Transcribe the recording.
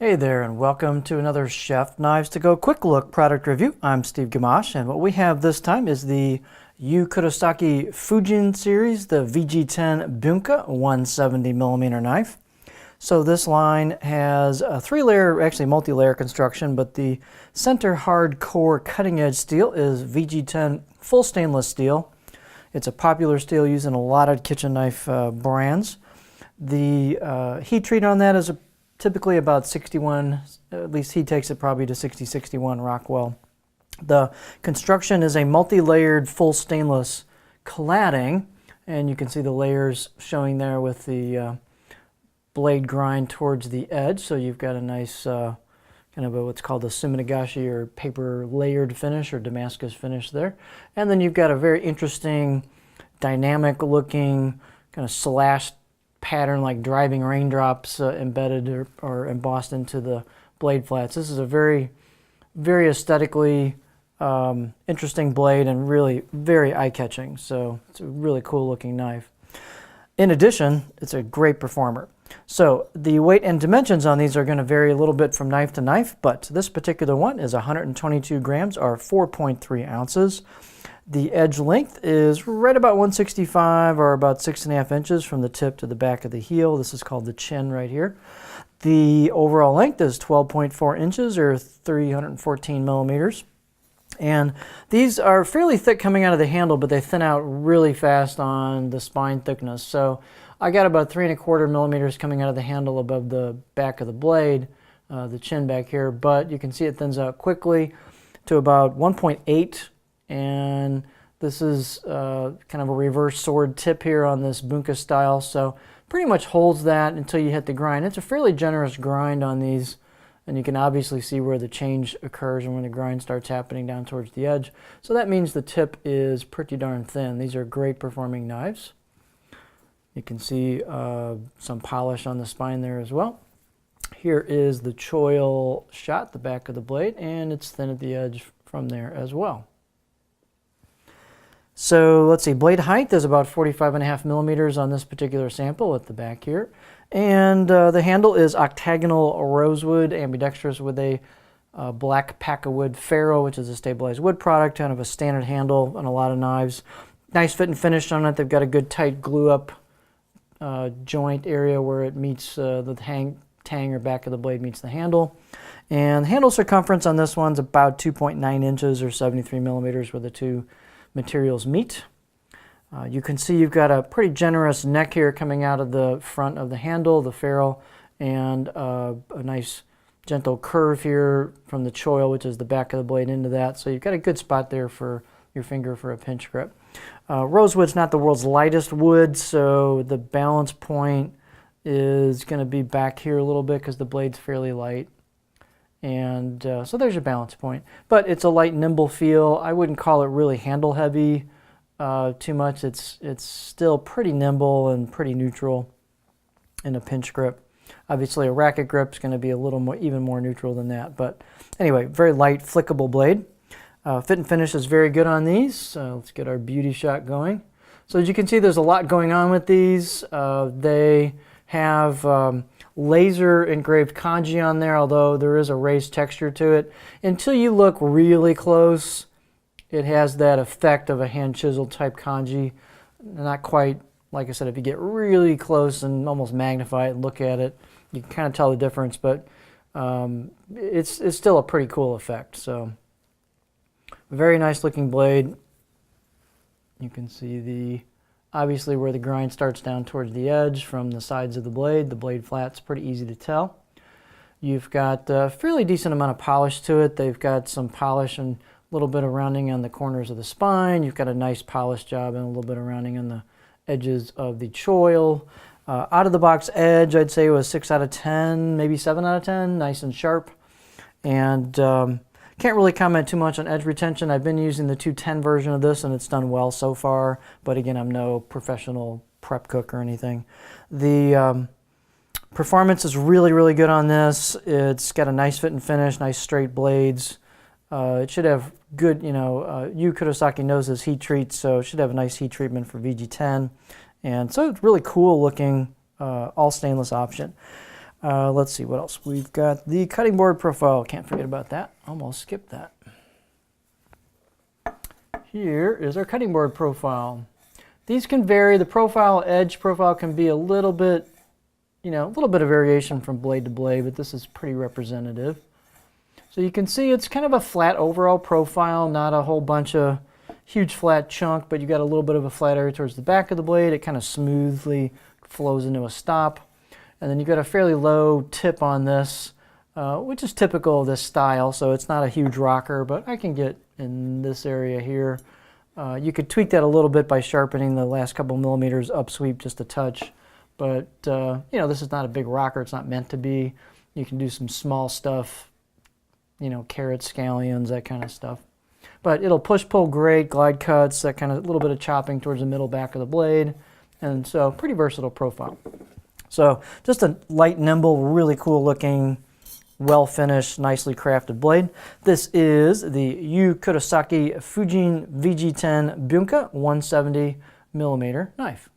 Hey there, and welcome to another Chef Knives to Go quick look product review. I'm Steve Gamache, and what we have this time is the Kurosaki Fujin series, the VG-10 Bunka 170mm knife. So this line has a three-layer, actually multi-layer construction, but the center hard core cutting-edge steel is VG-10 full stainless steel. It's a popular steel used in a lot of kitchen knife brands. The heat treat on that is typically about 61, at least he takes it probably to 60-61 Rockwell. The construction is a multi-layered full stainless cladding, and you can see the layers showing there with the blade grind towards the edge. So you've got a nice kind of what's called a suminagashi or paper layered finish or Damascus finish there. And then you've got a very interesting dynamic looking kind of slashed pattern like driving raindrops embedded or embossed into the blade flats. This is a very aesthetically interesting blade and really very eye-catching. So it's a really cool looking knife. In addition, it's a great performer. So the weight and dimensions on these are going to vary a little bit from knife to knife, but this particular one is 122 grams or 4.3 ounces. The edge length is right about 165 or about 6.5 inches from the tip to the back of the heel. This is called the chin right here. The overall length is 12.4 inches or 314 millimeters. And these are fairly thick coming out of the handle, but they thin out really fast on the spine thickness. So I got about 3.25 millimeters coming out of the handle above the back of the blade, the chin back here, but you can see it thins out quickly to about 1.8. And this is kind of a reverse sword tip here on this Bunka style, so pretty much holds that until you hit the grind. It's a fairly generous grind on these, and you can obviously see where the change occurs and when the grind starts happening down towards the edge. So that means the tip is pretty darn thin. These are great performing knives. You can see some polish on the spine there as well. Here is the choil shot, the back of the blade, and it's thin at the edge from there as well. So let's see, blade height is about 45.5 millimeters on this particular sample at the back here. And the handle is octagonal rosewood, ambidextrous with a black pack-of-wood ferrule, which is a stabilized wood product, kind of a standard handle on a lot of knives. Nice fit and finish on it. They've got a good tight glue-up joint area where it meets the tang or back of the blade meets the handle. And the handle circumference on this one's about 2.9 inches or 73 millimeters where the two materials meet. You can see you've got a pretty generous neck here coming out of the front of the handle, the ferrule, and a nice gentle curve here from the choil, which is the back of the blade, into that. So you've got a good spot there for your finger for a pinch grip. Rosewood's not the world's lightest wood, so the balance point is going to be back here a little bit because the blade's fairly light. And so there's your balance point. But it's a light, nimble feel. I wouldn't call it really handle heavy too much. It's still pretty nimble and pretty neutral in a pinch grip. Obviously a racket grip is going to be a little more, even more neutral than that. But anyway, very light, flickable blade. Fit and finish is very good on these. Let's get our beauty shot going. So as you can see, there's a lot going on with these. They have laser engraved kanji on there, although there is a raised texture to it. Until you look really close, it has that effect of a hand chiseled type kanji. Not quite, like I said, if you get really close and almost magnify it and look at it, you can kind of tell the difference, but it's still a pretty cool effect. So very nice looking blade. You can see obviously where the grind starts down towards the edge from the sides of the blade flat's pretty easy to tell. You've got a fairly decent amount of polish to it. They've got some polish and a little bit of rounding on the corners of the spine. You've got a nice polish job and a little bit of rounding on the edges of the choil. Out of the box edge, I'd say it was 6 out of 10, maybe 7 out of 10, nice and sharp. And can't really comment too much on edge retention. I've been using the 210 version of this and it's done well so far, but again, I'm no professional prep cook or anything. The performance is really good on this. It's got a nice fit and finish, nice straight blades. It should have good, Kurosaki knows his heat treats, so it should have a nice heat treatment for VG-10. And so it's really cool looking, all stainless option. Let's see what else. We've got the cutting board profile. Can't forget about that. Almost skipped that. Here is our cutting board profile. These can vary. The profile, edge profile can be a little bit, a little bit of variation from blade to blade, but this is pretty representative. So you can see it's kind of a flat overall profile, not a whole bunch of huge flat chunk, but you got a little bit of a flat area towards the back of the blade. It kind of smoothly flows into a stop. And then you've got a fairly low tip on this, which is typical of this style, so it's not a huge rocker, but I can get in this area here. You could tweak that a little bit by sharpening the last couple millimeters up sweep just a touch, but this is not a big rocker. It's not meant to be. You can do some small stuff, carrots, scallions, that kind of stuff. But it'll push-pull great, glide cuts, that kind of little bit of chopping towards the middle back of the blade, and so pretty versatile profile. So just a light, nimble, really cool looking, well-finished, nicely crafted blade. This is the Kurosaki Fujin VG-10 Bunka 170 millimeter knife.